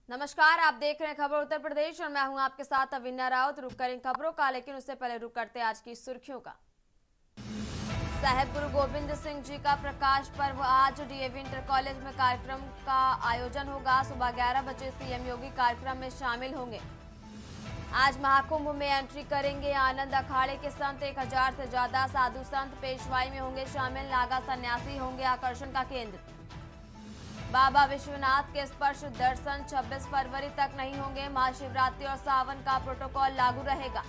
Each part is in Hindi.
नमस्कार, आप देख रहे हैं खबर उत्तर प्रदेश और मैं हूं आपके साथ अविन्या राउत। रुक करें खबरों का, लेकिन उससे पहले रुक करते आज की सुर्खियों का। साहिब गुरु गोविंद सिंह जी का प्रकाश पर्व आज डीएवी इंटर कॉलेज में कार्यक्रम का आयोजन होगा। सुबह 11 बजे सीएम योगी कार्यक्रम में शामिल होंगे। आज महाकुंभ में एंट्री करेंगे आनंद अखाड़े के संत। 1000 से ज्यादा साधु संत पेशवाई में होंगे शामिल। नागा सन्यासी होंगे आकर्षण का केंद्र। बाबा विश्वनाथ के स्पर्श दर्शन 26 फरवरी तक नहीं होंगे। महाशिवरात्रि और सावन का प्रोटोकॉल लागू रहेगा।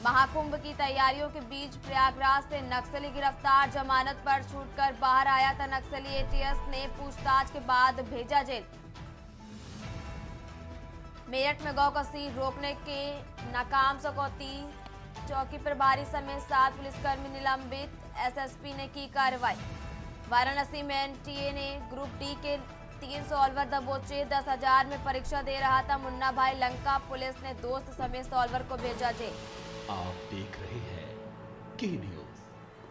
महाकुंभ की तैयारियों के बीच प्रयागराज से नक्सली गिरफ्तार। जमानत पर छूटकर बाहर आया था नक्सली। एटीएस ने पूछताछ के बाद भेजा जेल। मेरठ में गौ कसी रोकने के नाकाम सकौती। चौकी प्रभारी समेत 7 पुलिसकर्मी निलंबित। एसएसपी ने की कार्रवाई। वाराणसी में एनटीए ने ग्रुप डी के 3 सॉल्वर दबोचे। 10,000 में परीक्षा दे रहा था मुन्ना भाई लंका। पुलिस ने दोस्त समेत सॉल्वर को भेजा जेल। आप देख रहे हैं के न्यूज,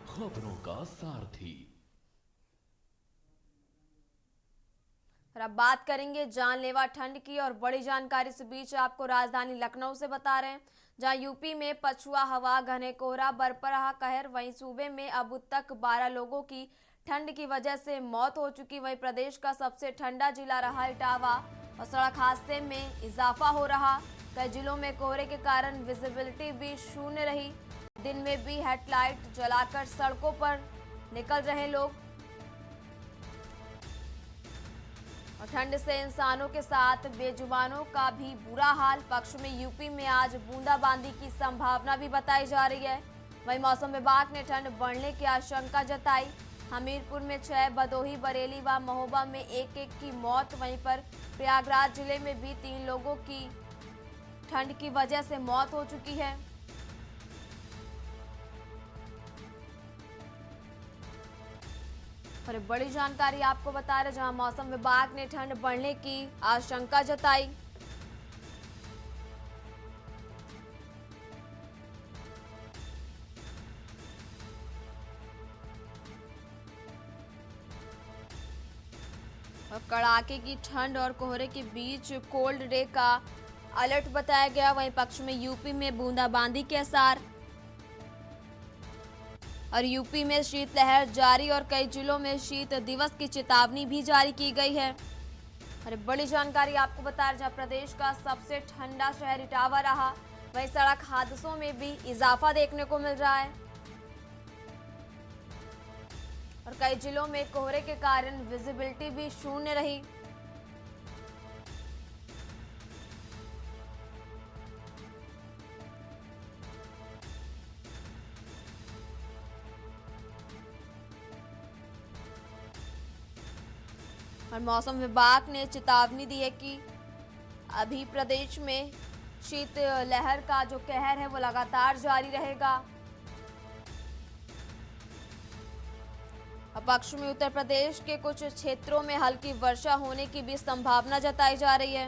खबरों का सारथी। और अब बात करेंगे जानलेवा ठंड की और बड़ी जानकारी इस बीच आपको राजधानी लखनऊ से बता रहे हैं, जहां यूपी में पछुआ हवा, घने कोहरा बरपा रहा कहर। वहीं सूबे में अब तक 12 लोगों की ठंड की वजह से मौत हो चुकी। वहीं प्रदेश का सबसे ठंडा जिला रहा इटावा और सड़क हादसे में इजाफा हो रहा। कई जिलों में कोहरे के कारण विजिबिलिटी भी शून्य रही। दिन में भी हेडलाइट जलाकर सड़कों पर निकल रहे लोग। और ठंड से इंसानों के साथ बेजुबानों का भी बुरा हाल। पश्चिम में यूपी में आज बूंदाबांदी की संभावना भी बताई जा रही है। वहीं मौसम विभाग ने ठंड बढ़ने की आशंका जताई। हमीरपुर में 6, भदोही, बरेली व महोबा में 1-1 की मौत। वहीं पर प्रयागराज जिले में भी 3 लोगों की ठंड की वजह से मौत हो चुकी है। और एक बड़ी जानकारी आपको बता रहे, जहां मौसम विभाग ने ठंड बढ़ने की आशंका जताई। और कड़ाके की ठंड और कोहरे के बीच कोल्ड डे का अलर्ट बताया गया। वहीं पश्चिम में यूपी में बूंदाबांदी के आसार और यूपी में शीतलहर जारी और कई जिलों में शीत दिवस की चेतावनी भी जारी की गई है। अरे बड़ी जानकारी आपको बता रहे, जहां प्रदेश का सबसे ठंडा शहर इटावा रहा, वहीं सड़क हादसों में भी इजाफा देखने को मिल रहा है और कई जिलों में कोहरे के कारण विजिबिलिटी भी शून्य रही। और मौसम विभाग ने चेतावनी दी है कि अभी प्रदेश में शीत लहर का जो कहर है वो लगातार जारी रहेगा। पश्चिमी उत्तर प्रदेश के कुछ क्षेत्रों में हल्की वर्षा होने की भी संभावना जताई जा रही है।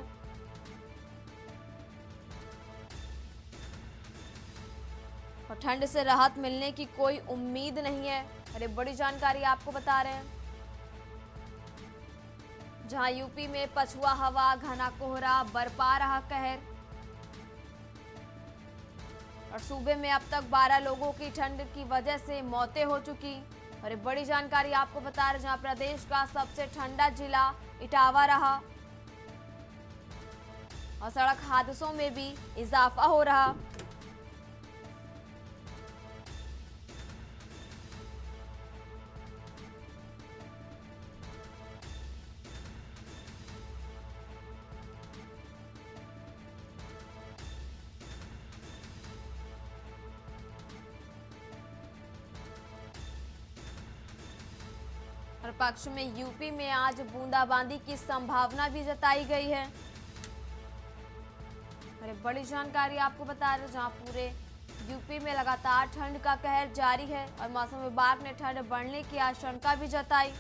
और ठंड से राहत मिलने की कोई उम्मीद नहीं है। अरे बड़ी जानकारी आपको बता रहे हैं, जहां यूपी में पछुआ हवा, घना कोहरा बरपा रहा कहर और सूबे में अब तक 12 लोगों की ठंड की वजह से मौतें हो चुकी। और एक बड़ी जानकारी आपको बता रहे, जहां प्रदेश का सबसे ठंडा जिला इटावा रहा और सड़क हादसों में भी इजाफा हो रहा। और पश्चिम में यूपी में आज बूंदाबांदी की संभावना भी जताई गई है। अरे बड़ी जानकारी आपको बता रहे, जहां पूरे यूपी में लगातार ठंड का कहर जारी है और मौसम विभाग ने ठंड बढ़ने की आशंका भी जताई।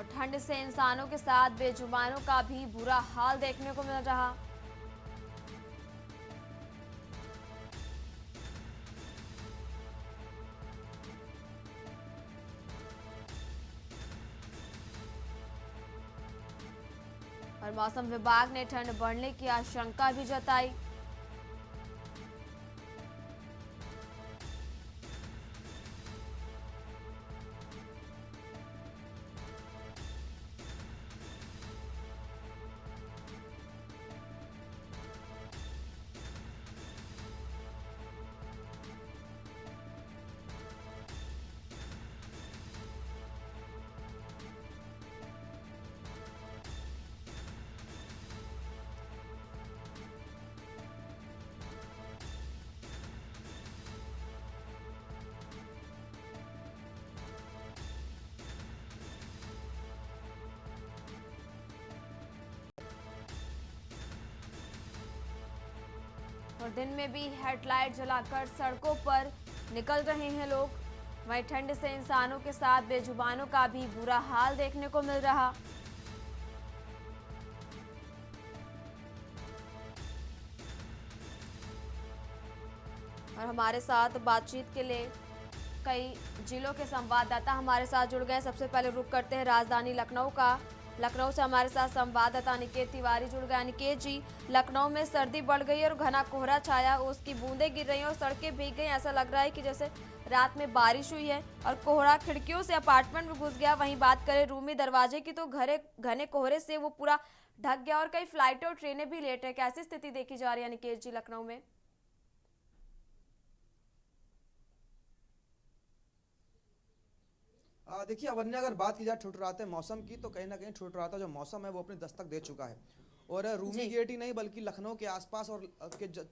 और ठंड से इंसानों के साथ बेजुबानों का भी बुरा हाल देखने को मिल रहा। और मौसम विभाग ने ठंड बढ़ने की आशंका भी जताई। और दिन में भी हेडलाइट जलाकर सड़कों पर निकल रहे हैं लोग। वहीं ठंड से इंसानों के साथ बेजुबानों का भी बुरा हाल देखने को मिल रहा। और हमारे साथ बातचीत के लिए कई जिलों के संवाददाता हमारे साथ जुड़ गए। सबसे पहले रुक करते हैं राजधानी लखनऊ का। लखनऊ से हमारे साथ संवाददाता अनिकेत तिवारी जुड़ गए। अनिकेत जी, लखनऊ में सर्दी बढ़ गई और घना कोहरा छाया, उसकी बूंदें गिर रही हैं और सड़कें भीग गई। ऐसा लग रहा है कि जैसे रात में बारिश हुई है और कोहरा खिड़कियों से अपार्टमेंट में घुस गया। वहीं बात करें रूमी दरवाजे की तो घने कोहरे से वो पूरा ढक गया और कई फ्लाइटें और ट्रेनें भी लेट है। कैसी स्थिति देखी जा रही है अनिकेत जी लखनऊ में? देखिए अवन्या, अगर बात की जाए ठुठुराते मौसम की तो कहीं ना कहीं ठुठुराता जो मौसम है वो अपनी दस्तक दे चुका है। और रूमी गेट ही नहीं बल्कि लखनऊ के आसपास और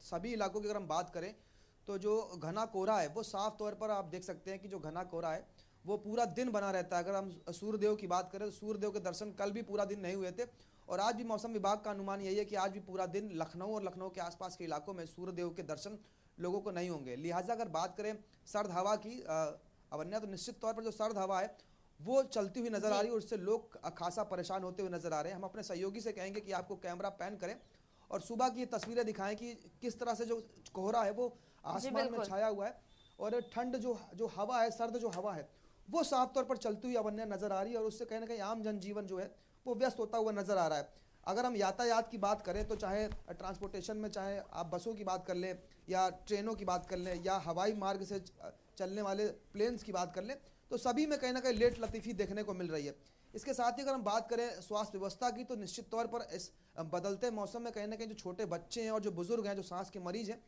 सभी इलाकों की अगर हम बात करें तो जो घना कोहरा है वो साफ तौर पर आप देख सकते हैं कि जो घना कोहरा है वो पूरा दिन बना रहता है। अगर हम सूर्यदेव की बात करें तो सूर्यदेव के दर्शन कल भी पूरा दिन नहीं हुए थे और आज भी मौसम विभाग का अनुमान यही है कि आज भी पूरा दिन लखनऊ और लखनऊ के आसपास के इलाकों में सूर्यदेव के दर्शन लोगों को नहीं होंगे। लिहाजा अगर बात करें सर्द हवा की अवन्या, तो निश्चित तौर पर जो सर्द हवा है वो चलती हुई नजर आ रही है और उससे लोग खासा परेशान होते हुए नजर आ रहे हैं। हम अपने सहयोगी से कहेंगे कि आपको कैमरा पैन करें और सुबह की ये तस्वीरें दिखाएं कि किस तरह से जो कोहरा है वो आसमान में छाया हुआ है और ठंड जो हवा है, सर्द जो हवा है वो साफ तौर पर चलती हुई अवन्या नजर आ रही है और उससे कहीं ना कहीं आम जनजीवन जो है वो व्यस्त होता हुआ नजर आ रहा है। अगर हम यातायात की बात करें तो चाहे ट्रांसपोर्टेशन में चाहे आप बसों की बात कर लें या ट्रेनों की बात कर लें या हवाई मार्ग से चलने वाले प्लेन्स की बात कर लें तो सभी में कहीं ना कहीं लेट लतीफ़ी देखने को मिल रही है। इसके साथ ही अगर हम बात करें स्वास्थ्य व्यवस्था की तो निश्चित तौर पर इस बदलते मौसम में कहीं ना कहीं जो छोटे बच्चे हैं और जो बुजुर्ग हैं, जो सांस के मरीज हैं,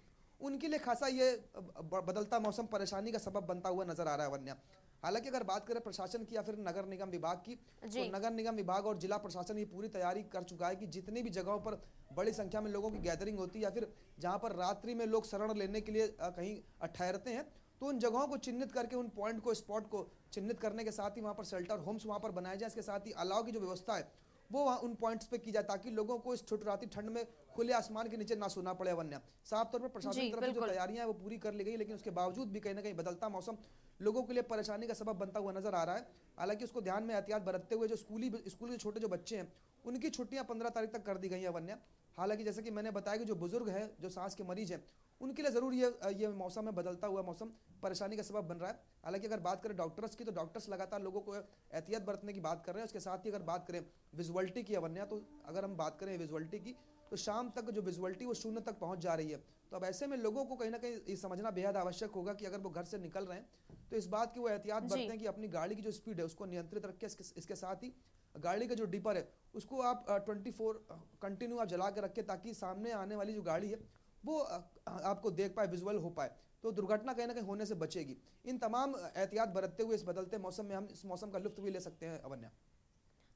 उनके लिए खासा ये बदलता मौसम परेशानी का सबब बनता हुआ नजर आ रहा है वन्या। हालांकि अगर बात करें प्रशासन की या फिर नगर निगम विभाग की तो नगर निगम विभाग और जिला प्रशासन ये पूरी तैयारी कर चुका है कि जितनी भी जगहों पर बड़ी संख्या में लोगों की गैदरिंग होती है या फिर जहां पर रात्रि में लोग शरण लेने के लिए कहीं ठहरते हैं तो उन जगहों को चिन्हित करके उन पॉइंट को स्पॉट को चिन्हित करने के साथ ही वहाँ पर शेल्टर होम्स वहाँ पर बनाए जाए। इसके साथ ही अलाव की जो व्यवस्था है वो वहाँ उन पॉइंट्स पे की जाए ताकि लोगों को इस ठुठुराती ठंड में खुले आसमान के नीचे ना सोना पड़े। वन्या साफ तौर पर प्रशासन की तरफ से जो तैयारियां हैं वो पूरी कर ली गई, लेकिन उसके बावजूद भी कहीं ना कहीं बदलता मौसम लोगों के लिए परेशानी का सबब बनता हुआ नजर आ रहा है। हालांकि उसको ध्यान में एहतियात बरतते हुए जो स्कूल के छोटे जो बच्चे हैं उनकी छुट्टियां 15 तारीख तक कर दी गई हैं वन्या। हालांकि जैसे कि मैंने बताया कि जो बुजुर्ग हैं, जो सांस के मरीज हैं, उनके लिए ज़रूर ये मौसम में बदलता हुआ मौसम परेशानी का सबब बन रहा है। हालांकि अगर बात करें डॉक्टर्स की तो डॉक्टर्स लगातार लोगों को एहतियात बरतने की बात कर रहे हैं। उसके साथ ही अगर बात करें विजुअलिटी की अवन्या, तो अगर हम बात करें विजुअलिटी की तो शाम तक जो विजुअलिटी वो 0 तक पहुंच जा रही है। तो अब ऐसे में लोगों को कहीं ना कहीं ये समझना बेहद आवश्यक होगा कि अगर वो घर से निकल रहे हैं तो इस बात की वो एहतियात बरतें कि अपनी गाड़ी की जो स्पीड है उसको नियंत्रित रखें। इसके साथ ही गाड़ी का जो डिपर है उसको आप 24 कंटिन्यू आप जला के रखें ताकि सामने आने वाली जो गाड़ी है वो आपको देख पाए, विजुअल हो पाए, तो दुर्घटना कहीं ना कहीं होने से बचेगी। इन तमाम एहतियात बरतते हुए इस बदलते मौसम में हम इस मौसम का लुत्फ भी ले सकते हैं अवन्या।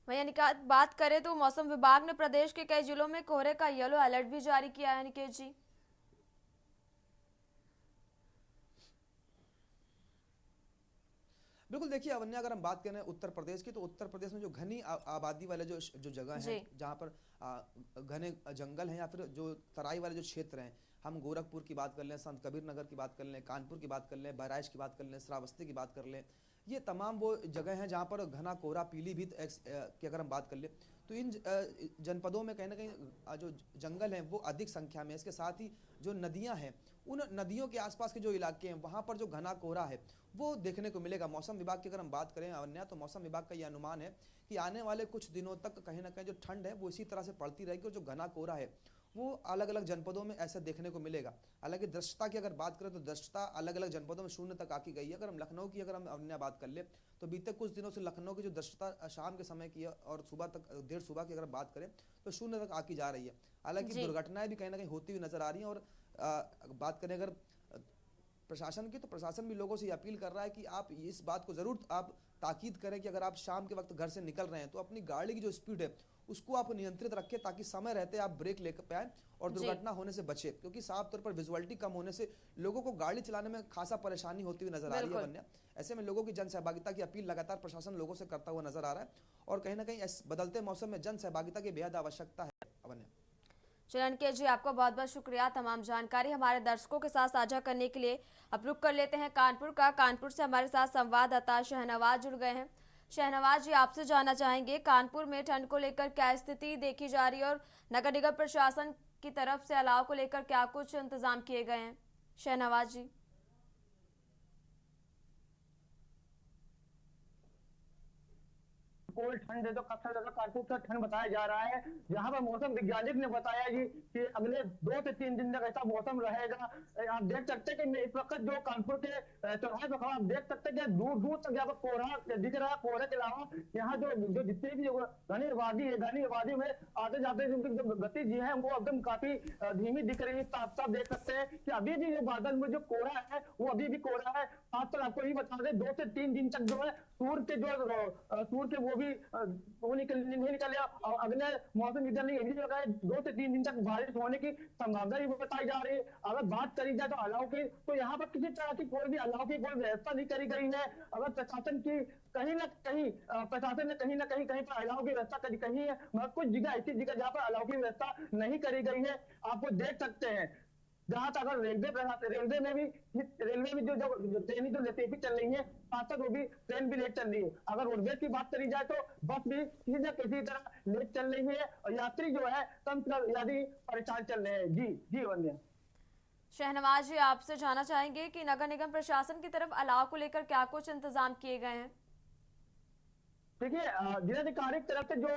वहीं अनिकेत बात करें तो मौसम विभाग ने प्रदेश के कई जिलों में कोहरे का येलो अलर्ट भी जारी किया है। अनिकेत जी, बिल्कुल, देखिए अवन्या, अगर हम बात करें उत्तर प्रदेश की तो उत्तर प्रदेश में जो घनी आबादी वाले जो जगह हैं जहाँ पर घने जंगल हैं या फिर जो तराई वाले जो क्षेत्र हैं, हम गोरखपुर की बात कर लें, संत कबीर नगर की बात कर लें, कानपुर की बात कर लें, बहराइच की बात कर लें, श्रावस्ती की बात कर लें ये तमाम वो जगह हैं जहाँ पर घना कोहरा, पीलीभीत की अगर हम बात कर ले तो इन जनपदों में कहीं ना कहीं जो जंगल हैं वो अधिक संख्या में है। इसके साथ ही जो नदियाँ हैं, उन नदियों के आसपास के जो इलाके हैं वहाँ पर जो घना कोहरा है वो देखने को मिलेगा। मौसम विभाग की अगर हम बात करें अवन्या, तो मौसम विभाग का ये अनुमान है कि आने वाले कुछ दिनों तक कहीं ना कहीं जो ठंड है वो इसी तरह से पड़ती रहेगी और जो घना कोहरा है वो अलग अलग जनपदों में ऐसा देखने को मिलेगा। हालांकि दृश्यता की अगर बात करें तो दृश्यता अलग अलग जनपदों में 0 तक आकी गई है। अगर हम लखनऊ की अगर हम अन्य बात कर ले तो बीते कुछ दिनों से लखनऊ की जो दृश्यता शाम के समय की है और सुबह तक, देर सुबह की अगर बात करें तो 0 तक आकी जा रही है। हालांकि दुर्घटनाएं भी कहीं ना कहीं होती हुई नजर आ रही हैं। और बात करें अगर प्रशासन की, तो प्रशासन भी लोगों से अपील कर रहा है कि आप इस बात को जरूर आप ताकीद करें कि अगर आप शाम के वक्त घर से निकल रहे हैं तो अपनी गाड़ी की जो स्पीड है उसको आप नियंत्रित रखें, ताकि समय रहते आप ब्रेक लेकर पाए और दुर्घटना होने से बचे। क्योंकि साफ तौर पर विजुअलिटी कम होने से लोगों को गाड़ी चलाने में खासा परेशानी होती हुई नजर आ रही है वन्या। ऐसे में लोगों की जन सहभागिता की अपील लगातार प्रशासन लोगों से करता हुआ नजर आ रहा है और कहीं ना कहीं इस बदलते मौसम में जन सहभागिता की बेहद आवश्यकता है वन्या। चलन के जी, आपका बहुत बहुत शुक्रिया तमाम जानकारी हमारे दर्शकों के साथ साझा करने के लिए। अब रुक कर लेते हैं कानपुर का। कानपुर से हमारे साथ संवाददाता शहनवाज जुड़ गए हैं। शहनवाज जी, आपसे जानना चाहेंगे कानपुर में ठंड को लेकर क्या स्थिति देखी जा रही है और नगर निगम प्रशासन की तरफ से अलाव को लेकर क्या कुछ इंतजाम किए गए हैं? शहनवाज जी। कोल्ड ठंड है तो सबसे ज्यादा कानपुर का ठंड बताया जा रहा है। यहाँ पर मौसम वैज्ञानिक ने बताया जी कि अगले 2 से 3 दिन तक ऐसा मौसम रहेगा। आप देख सकते हैं कि इस वक्त जो कानपुर के चौराहे पर खड़ा, आप देख सकते हैं कि दूर दूर तक यहाँ पर कोहरा दिख रहा है। कोहरे के अलावा यहाँ जो जितनी भी घनी आबादी में आते जाते जिनकी जो गति जी है वो एकदम काफी धीमी दिख रही है। साफ साफ देख सकते हैं कि अभी भी जो बादल में जो कोहरा है वो अभी भी कोहरा है। साथ साथ आपको ये बता दें 2 से 3 दिन तक जो है सूर्य के वो भी वो नहीं निकले। और अगले मौसम विज्ञान ने यही लगाया 2 से 3 दिन तक बारिश होने की संभावना भी बताई जा रही है। अगर बात करी जाए तो अलाव की, तो यहाँ पर किसी तरह की कोई भी अलाव की कोई व्यवस्था नहीं करी गई है। अगर प्रशासन की कहीं ना कहीं प्रशासन ने कहीं पर अलाव की व्यवस्था करी कहीं है, मगर कुछ जगह ऐसी जगह जहाँ पर अलाव की व्यवस्था नहीं करी गई है। आपको देख सकते हैं जहां तक अगर रेलवे में भी जो ट्रेन जो लेते चल रही है, साथ साथ वो भी ट्रेन भी लेट चल रही है। अगर रोडवेज की बात करी जाए तो बस भी किसी न किसी तरह लेट चल रही है और यात्री जो है कम यात्री परेशान चल रहे हैं। जी वंदे। शहनवाज जी, आपसे जानना चाहेंगे कि नगर निगम प्रशासन की तरफ अलाव को लेकर क्या कुछ इंतजाम किए गए हैं? देखिए जिलाधिकारी की तरफ से जो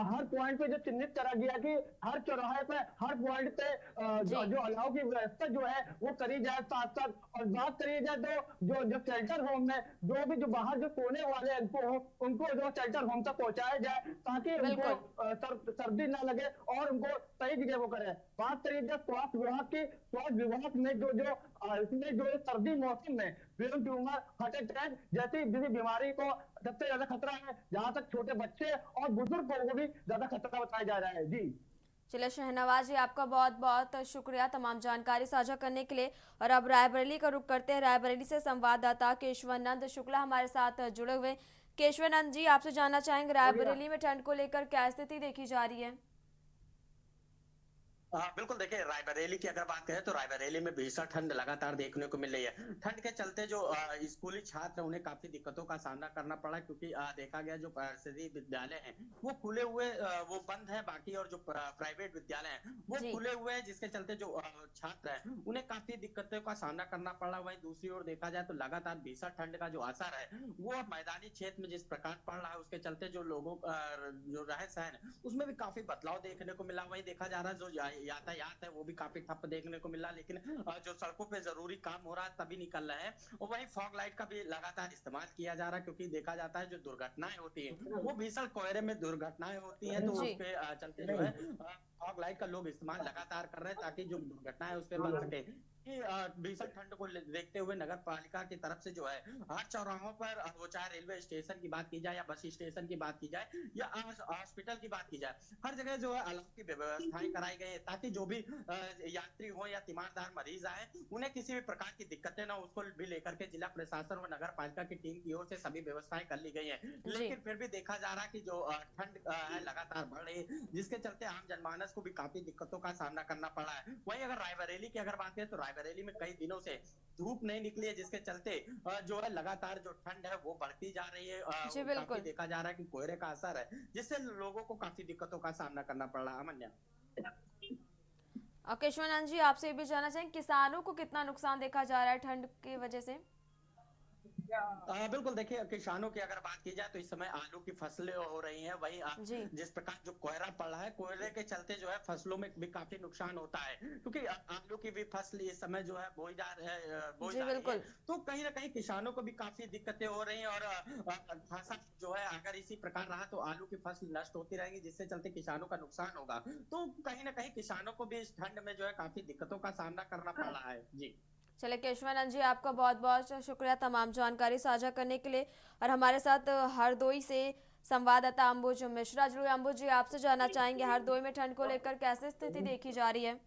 हर पॉइंट पे जो चिन्हित करा गया कि हर चौराहे पे हर पॉइंट पे जो अलाव की व्यवस्था जो है वो करी जाए। साथ साथ और बात करी जाए तो जो शेल्टर होम में जो बाहर जो सोने वाले उनको जो शेल्टर होम तक पहुंचाया जाए ताकि उनको सर्दी ना लगे और उनको सही जगह वो करे। बात करिए जाए स्वास्थ्य विभाग में जो सर्दी मौसम में ब्रेन ट्यूमर, हार्ट अटैक जैसी बीमारी को सबसे ज्यादा खतरा है। जहां तक छोटे बच्चे और बुजुर्ग को भी ज्यादा खतरा बताया जा रहा है। जी चलिए शहनवाज जी, आपका बहुत बहुत शुक्रिया तमाम जानकारी साझा करने के लिए। और अब रायबरेली का रुख करते हैं। रायबरेली से संवाददाता केशवानंद शुक्ला हमारे साथ जुड़े हुए। केशवानंद जी, आपसे जानना चाहेंगे रायबरेली में ठंड को लेकर क्या स्थिति देखी जा रही है? बिल्कुल, देखिए रायबरेली की अगर बात करें तो रायबरेली में भीषण ठंड लगातार देखने को मिल रही है। ठंड के चलते जो स्कूली छात्र उन्हें काफी दिक्कतों का सामना करना पड़ा, क्योंकि देखा गया जो सरकारी विद्यालय हैं वो खुले हुए वो बंद है, बाकी और जो प्राइवेट विद्यालय हैं वो खुले हुए हैं, जिसके चलते जो छात्र हैं उन्हें काफी दिक्कतों का सामना करना पड़ा। वहीं दूसरी ओर देखा जाए तो लगातार भीषण ठंड का जो असर है वो मैदानी क्षेत्र में जिस प्रकार पड़ रहा है उसके चलते जो लोगों जो रहन सहन उसमें भी काफी बदलाव देखने को मिला। वहीं देखा जा रहा है जो यातायात है वो भी काफी ठप देखने को मिला, लेकिन जो सड़कों पे जरूरी काम हो रहा है तभी निकल रहे हैं। और वहीं फॉग लाइट का भी लगातार इस्तेमाल किया जा रहा है, क्योंकि देखा जाता है जो दुर्घटनाएं होती है वो भीषण कोहरे में दुर्घटनाएं होती है, तो उसके चलते जो है फॉग लाइट का लोग इस्तेमाल लगातार कर रहे हैं ताकि जो दुर्घटनाएं उस पर बच सके। भीषण ठंड को देखते हुए नगर पालिका की तरफ से जो है हर चौराहों पर, वो चाहे रेलवे स्टेशन की बात की जाए या बस स्टेशन की बात की जाए या हॉस्पिटल की बात की जाए, हर जगह जो है अलाव की व्यवस्थाएं कराई गई है ताकि जो भी यात्री हो या तीमारदार मरीज आए उन्हें किसी भी प्रकार की दिक्कतें ना, उसको भी लेकर के जिला प्रशासन और नगर पालिका की टीम की ओर से सभी व्यवस्थाएं कर ली गई है। लेकिन फिर भी देखा जा रहा है कि जो ठंड है लगातार बढ़ रही है, जिसके चलते आम जनमानस को भी काफी दिक्कतों का सामना करना पड़ा है। वहीं अगर रायबरेली की अगर बात करें तो रायबरेली में कई दिनों से धूप नहीं निकली है, जिसके चलते जो है लगातार जो ठंड है वो बढ़ती जा रही है। जी काफी बिल्कुल। देखा जा रहा है कि कोहरे का असर है, जिससे लोगों को काफी दिक्कतों का सामना करना पड़ रहा है। अमन्या। और केशवानंद जी, आपसे ये भी जानना चाहेंगे, किसानों को कितना नुकसान देखा जा रहा है ठंड की वजह से? बिल्कुल, देखिए किसानों की अगर बात की जाए तो इस समय आलू की फसलें हो रही हैं। वहीं जी जिस प्रकार जो कोहरा पड़ रहा है, कोहरे के चलते जो है फसलों में भी काफी नुकसान होता है, क्योंकि आलू की भी फसल इस समय जो है बोई बोई जी जा रही है। बिल्कुल। तो कहीं ना कहीं किसानों को भी काफी दिक्कतें हो रही हैं, और फसल जो है अगर इसी प्रकार रहा तो आलू की फसल नष्ट होती रहेगी, जिससे चलते किसानों का नुकसान होगा। तो कहीं ना कहीं किसानों को भी इस ठंड में जो है काफी दिक्कतों का सामना करना पड़ रहा है। जी। चलिए केशवानंद जी, आपका बहुत बहुत शुक्रिया तमाम जानकारी साझा करने के लिए। और हमारे साथ हरदोई से संवाददाता अंबुज मिश्रा जुड़े। अंबुज जी, आपसे जानना चाहेंगे हरदोई में ठंड को लेकर कैसे स्थिति देखी जा रही है?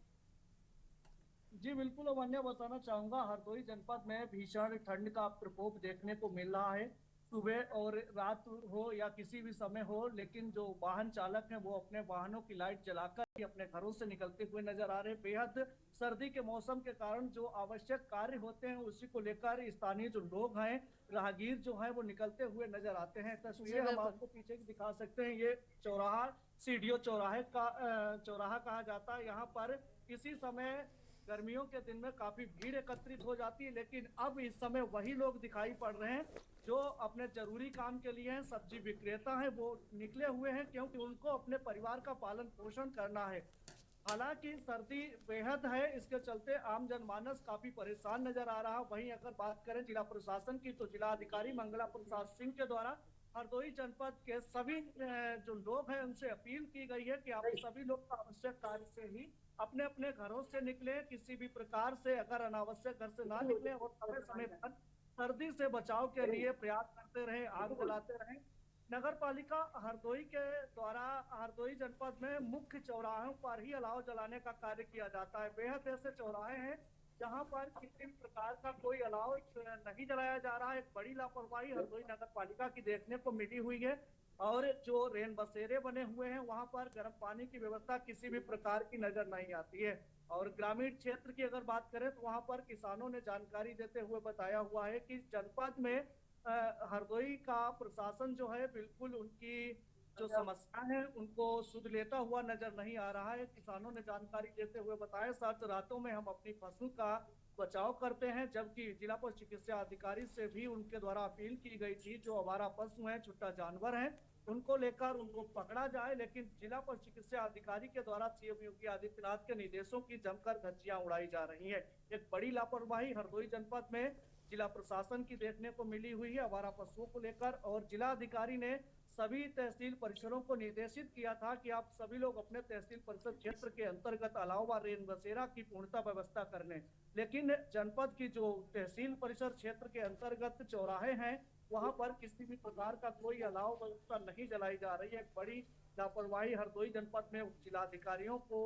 जी बिल्कुल अवन्या, बताना चाहूंगा हरदोई जनपद में भीषण ठंड का प्रकोप देखने को मिल रहा है। सुबह और रात हो या किसी भी समय हो, लेकिन जो वाहन चालक हैं वो अपने वाहनों की लाइट जलाकर ही अपने घरों से निकलते हुए नजर आ रहे हैं। बेहद सर्दी के मौसम के कारण जो आवश्यक कार्य होते हैं उसी को लेकर स्थानीय जो लोग हैं, राहगीर जो हैं, वो निकलते हुए नजर आते हैं। जी तस्वीरें हम बिल्कुल। आपको पीछे की दिखा सकते हैं। ये चौराहा सीडीओ चौराहा कहा जाता है। यहाँ पर किसी समय गर्मियों के दिन में काफी भीड़ एकत्रित हो जाती है, लेकिन अब इस समय वही लोग दिखाई पड़ रहे हैं जो अपने जरूरी काम के लिए हैं। सब्जी विक्रेता हैं, वो निकले हुए हैं क्योंकि उनको अपने परिवार का पालन पोषण करना है। हालांकि सर्दी बेहद है, इसके चलते आम जनमानस काफी परेशान नजर आ रहा। वहीं अगर बात करें जिला प्रशासन की, तो जिला अधिकारी मंगला प्रसाद सिंह के द्वारा हरदोई जनपद के सभी जो लोग हैं उनसे अपील की गई है कि आप सभी लोग आवश्यक कार्य से ही अपने अपने घरों से निकले। किसी भी प्रकार से अगर अनावश्यक घर से ना निकले और समय समय पर सर्दी से बचाव के लिए प्रयास करते रहे, आग जलाते रहे। नगर पालिका हरदोई के द्वारा हरदोई जनपद में मुख्य चौराहों पर ही अलाव जलाने का कार्य किया जाता है। बेहद ऐसे चौराहे हैं जहां पर किसी भी प्रकार का कोई अलाव नहीं जलाया जा रहा है। एक बड़ी लापरवाही हरदोई नगर पालिका की देखने को मिली हुई है। और जो रेन बसेरे बने हुए हैं वहां पर गर्म पानी की व्यवस्था किसी भी प्रकार की नजर नहीं आती है। और ग्रामीण क्षेत्र की अगर बात करें तो वहां पर किसानों ने जानकारी देते हुए बताया हुआ है कि जनपद में हरदोई का प्रशासन जो है बिल्कुल उनकी जो समस्या है उनको सुध लेता हुआ नजर नहीं आ रहा है। किसानों ने जानकारी देते हुए बताया, साथ रातों में हम अपनी फसल का बचाव करते हैं। जबकि जिला पशु चिकित्सा अधिकारी से भी उनके द्वारा अपील की गई थी जो आवारा पशु हैं, छुट्टा जानवर हैं, उनको लेकर उनको पकड़ा जाए, लेकिन जिला पशु चिकित्सा अधिकारी के द्वारा सीएम योगी आदित्यनाथ के निर्देशों की जमकर धज्जियां उड़ाई जा रही है। एक बड़ी लापरवाही हरदोई जनपद में जिला प्रशासन की देखने को मिली हुई है आवारा पशुओं को लेकर। और जिला अधिकारी ने सभी तहसील परिसरों को निर्देशित किया था कि आप सभी लोग अपने तहसील परिषद क्षेत्र के अंतर्गत अलाव व रेन बसेरा की पूर्णता व्यवस्था कर लें। लेकिन जनपद की जो तहसील परिषद क्षेत्र के अंतर्गत चौराहे हैं वहां पर किसी भी प्रकार का कोई अलाव व्यवस्था नहीं जलाई जा रही है। एक बड़ी लापरवाही हरदोई जनपद में जिलाधिकारियों को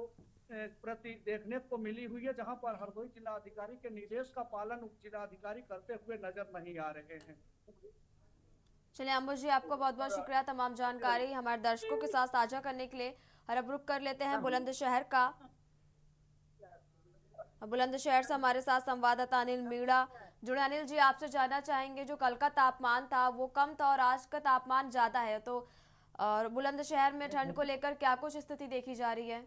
प्रति देखने को मिली हुई है, जहां पर हरदोई जिलाधिकारी के निर्देश का पालन उप जिलाधिकारी करते हुए नजर नहीं आ रहे हैं। चलिए अंबुज जी, आपको बहुत बहुत शुक्रिया तमाम जानकारी हमारे दर्शकों के साथ साझा करने के लिए। और अब रुक कर लेते हैं बुलंदशहर का। बुलंदशहर से हमारे साथ संवाददाता अनिल मीणा जुड़े। अनिल जी, आपसे जानना चाहेंगे, जो कल का तापमान था वो कम था और आज का तापमान ज्यादा है, तो और बुलंदशहर में ठंड को लेकर क्या कुछ स्थिति देखी जा रही है?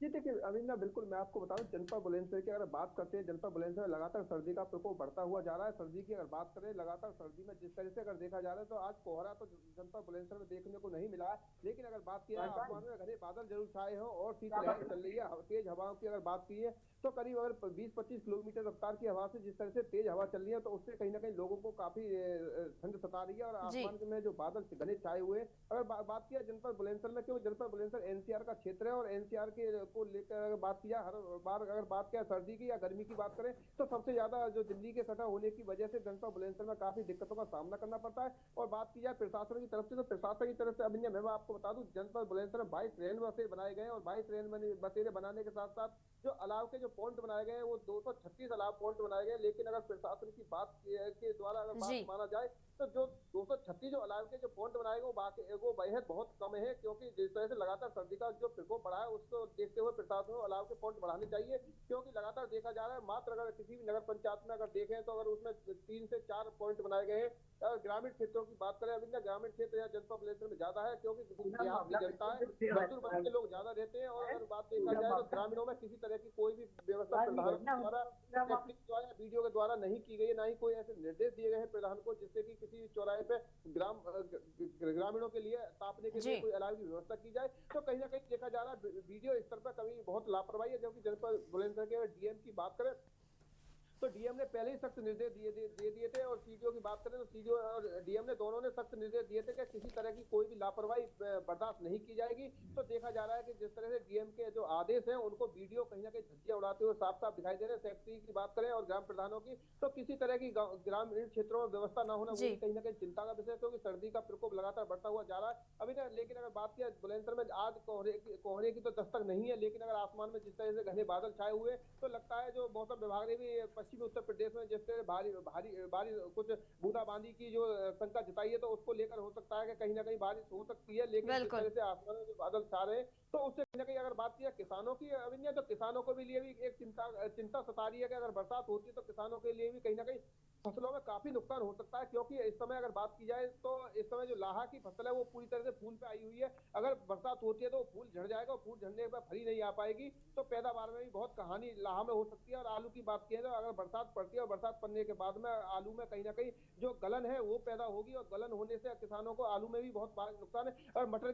जी देखिए अविंदा, बिल्कुल मैं आपको बता दूं, जनपद बुलंदशहर की अगर बात करते हैं, जनपद बुलंदशहर में लगातार सर्दी का प्रकोप बढ़ता हुआ जा रहा है। सर्दी की अगर बात करें, लगातार सर्दी में जिस तरह से अगर देखा जा रहा है तो आज कोहरा तो जनपद बुलंदशहर में देखने को नहीं मिला है। लेकिन अगर बात की जाए आसमान में घने बादल जरूर छाए हो और शीतलहर चल रही है। तेज हवाओं की अगर बात की है तो करीब अगर 20-25 किलोमीटर रफ्तार की हवा से जिस तरह से तेज हवा चल रही है तो उससे कहीं ना कहीं लोगों को काफी ठंड सता रही है। और आसमान में जो बादल घने छाए हुए, अगर बात किया जनपद बुलंदशहर में, क्योंकि जनपद बुलंदशहर एनसीआर का क्षेत्र है और एनसीआर के को लेकर बात किया हर बार अगर बात किया सर्दी की या गर्मी की बात करें तो सबसे ज्यादा जो दिल्ली के सटा होने की वजह से जनपद बुलंदशहर में काफी दिक्कतों का सामना करना पड़ता है। और बात की जाए प्रशासन की तरफ से, तो प्रशासन की तरफ से अभी मैं आपको बता दूं, जनपद बुलंदशहर में 22 रेन बसेरे बनाए गए और 22 रेन बसेरे बनाने के साथ साथ जो अलाव के जो पॉइंट बनाए गए वो 236 अलाव पॉइंट बनाए गए। लेकिन अगर प्रशासन की बात के द्वारा अगर बात माना जाए तो जो 236 जो अलाव के जो पॉइंट बनाए गए वो बेहद बहुत कम है, क्योंकि जिस तरह से लगातार सर्दी का जो प्रकोप बढ़ा है उसको देखते हुए प्रशासन को अलाव के पॉइंट बढ़ाने चाहिए, क्योंकि लगातार देखा जा रहा है मात्र अगर किसी भी नगर पंचायत में अगर देखें तो अगर उसमें 3 से 4 पॉइंट बनाए गए हैं। अगर ग्रामीण क्षेत्रों की बात करें, अभी ना ग्रामीण क्षेत्र या जनपद बुलेंसर में ज्यादा है, क्योंकि यहाँ की जनता है, मजदूर वर्ग के लोग ज्यादा रहते हैं। और अगर बात देखा जाए तो ग्रामीणों में किसी तरह की कोई भी व्यवस्था प्रधान द्वारा वीडियो के द्वारा नहीं की गई है, ना ही कोई ऐसे निर्देश दिए गए हैं प्रधान को जिससे कि किसी चौराहे पे ग्रामीणों के लिए तापने के लिए कोई अलाव की व्यवस्था की जाए। तो कहीं ना कहीं देखा जा रहा है वीडियो स्तर पर कभी बहुत लापरवाही है, जबकि जनपद बुलंदशहर के डीएम की बात करें तो डीएम ने पहले ही सख्त निर्देश दे दिए थे, और सीडीओ की बात करें तो सीडीओ और डीएम ने दोनों ने सख्त निर्देश दिए थे कि किसी तरह की कोई भी लापरवाही बर्दाश्त नहीं की जाएगी। तो देखा जा रहा है कि जिस तरह से डीएम के जो आदेश हैं उनको वीडियो कहीं ना कहीं धज्जियां उड़ाते हुए साफ साफ दिखाई दे रहे हैं। सेक्रेटरी की बात करें और ग्राम प्रधानों की, तो किसी तरह की ग्रामीण क्षेत्रों में व्यवस्था न होना वो कहीं ना कहीं चिंता का विषय, क्योंकि सर्दी का प्रकोप लगातार बढ़ता हुआ जा रहा है अभी ना। लेकिन अगर बात किया बुलंदशहर में आज कोहरे की तो दस्तक नहीं है, लेकिन अगर आसमान में जिस तरह से घने बादल छाए हुए, तो लगता है जो मौसम विभाग ने भी पश्चिमी उत्तर प्रदेश में जिस तरह भारी कुछ बूंदाबांदी की जो शंका जताई है, तो उसको लेकर हो सकता है कि कहीं ना कहीं बारिश हो सकती है। लेकिन जिस तरह से आसमान में जो बादल छा रहे हैं, तो उससे कहीं ना कहीं अगर बात किया किसानों की अभी, तो किसानों को भी लिए भी एक चिंता सता रही है कि अगर बरसात होती है तो किसानों के लिए भी कहीं ना कहीं फसलों में काफी नुकसान हो सकता है। क्योंकि इस समय अगर बात की जाए तो इस समय जो लाहा की फसल है वो पूरी तरह से फूल पे आई हुई है। अगर बरसात होती है तो फूल झड़ जाएगा, और फूल झड़ने पर फली नहीं आ पाएगी, तो पैदावार में भी बहुत कहानी लाहा में हो सकती है। और आलू की बात की तो अगर बरसात पड़ती है और बरसात पड़ने के बाद में आलू में कहीं ना कहीं जो गलन है वो पैदा होगी, और गलन होने से किसानों को आलू में भी बहुत नुकसान है। और मटर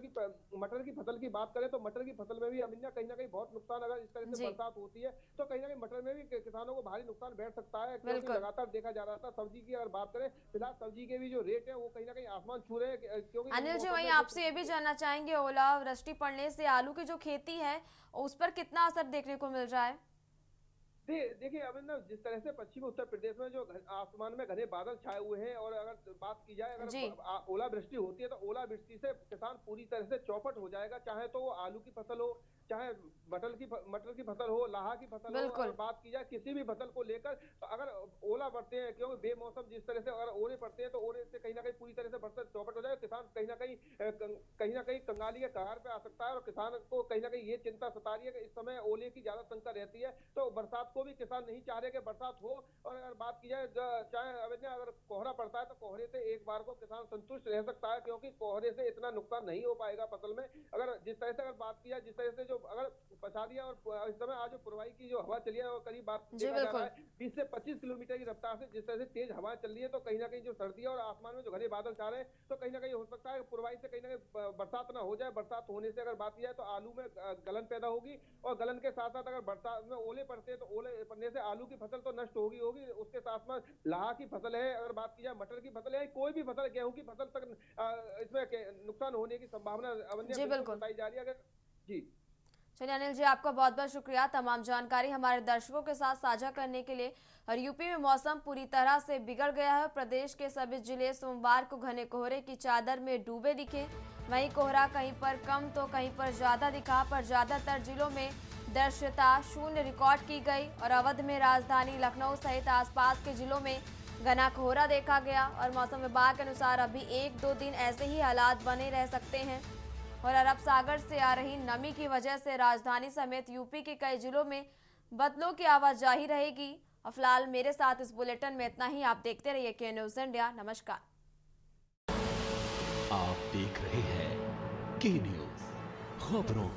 की फसल की बात करें तो मटर की फसल में भी अमिन्या कहीं ना कहीं बहुत नुकसान, अगर इस तरह से बरसात होती है तो कहीं ना कहीं मटर में भी किसानों को भारी नुकसान बैठ सकता है। क्योंकि लगातार देखा जा रहा था सब्जी की अगर बात करें, फिलहाल सब्जी के भी जो रेट है वो कहीं ना कहीं आसमान छू रहे हैं। क्योंकि अनिल जी, वहीं आपसे ये भी जानना चाहेंगे, ओलावृष्टि पड़ने से आलू की जो खेती है उस पर कितना असर देखने को मिल रहा है? देखिए अभी ना जिस तरह से पश्चिमी उत्तर प्रदेश में जो आसमान में घने बादल छाए हुए हैं, और अगर बात की जाए अगर ओलावृष्टि होती है तो ओलावृष्टि से किसान पूरी तरह से चौपट हो जाएगा, चाहे तो वो आलू की फसल हो, चाहे मटर की फसल हो, लाहा की फसल हो। अगर बात की जाए किसी भी फसल को लेकर, तो अगर ओला पड़ते हैं, क्योंकि बेमौसम जिस तरह से अगर ओले पड़ते हैं तो ओले से कहीं ना कहीं पूरी तरह से फसल चौपट हो जाए, किसान कहीं ना कहीं कंगाली के कगार पे आ सकता है। और किसान को कहीं ना कहीं ये चिंता सता रही है कि इस समय ओले की ज्यादा शंका रहती है, तो बरसात को भी किसान नहीं चाह रहे कि बरसात हो। और अगर बात की जाए चाहे अगर कोहरा पड़ता है तो कोहरे से एक बार को किसान संतुष्ट रह सकता है, क्योंकि कोहरे से इतना नुकसान नहीं हो पाएगा फसल में। अगर जिस तरह से अगर बात की जाए, जिस तरह से जो अगर पछाड़ियां और इस समय आज जो पुरवाई की जो हवा चली है वो करीब बात देखा जा रहा है 20 से 25 किलोमीटर की रफ्तार से जिस तरह से तेज हवा चल रही है, तो कहीं ना कहीं जो सर्दी है और आसमान में जो घने बादल छा रहे हैं, तो कहीं ना कहीं हो सकता है पुरवाई से कहीं ना कहीं बरसात ना हो जाए। बरसात होने से अगर बात की जाए तो आलू में गलन पैदा होगी, और गलन के साथ साथ अगर बरसात में ओले पड़ते हैं तो ओले पड़ने से आलू की फसल तो नष्ट होगी। उसके साथ में लाहा की फसल है, अगर बात की जाए मटर की फसल है, कोई भी फसल, गेहूं की फसल तक इसमें नुकसान होने की संभावना बताई जा रही है। जी चलिए अनिल जी, आपका बहुत बहुत शुक्रिया तमाम जानकारी हमारे दर्शकों के साथ साझा करने के लिए। और यूपी में मौसम पूरी तरह से बिगड़ गया है। प्रदेश के सभी जिले सोमवार को घने कोहरे की चादर में डूबे दिखे। वहीं कोहरा कहीं पर कम तो कहीं पर ज्यादा दिखा, पर ज्यादातर जिलों में दृश्यता 0 रिकॉर्ड की गई। और अवध में राजधानी लखनऊ सहित आसपास के जिलों में घना कोहरा देखा गया। और मौसम विभाग के अनुसार अभी 1-2 दिन ऐसे ही हालात बने रह सकते हैं। और अरब सागर से आ रही नमी की वजह से राजधानी समेत यूपी के कई जिलों में बादलों की आवाजाही रहेगी। और फिलहाल मेरे साथ इस बुलेटिन में इतना ही। आप देखते रहिए के न्यूज़ इंडिया। नमस्कार। आप देख रहे हैं के न्यूज़, खबरों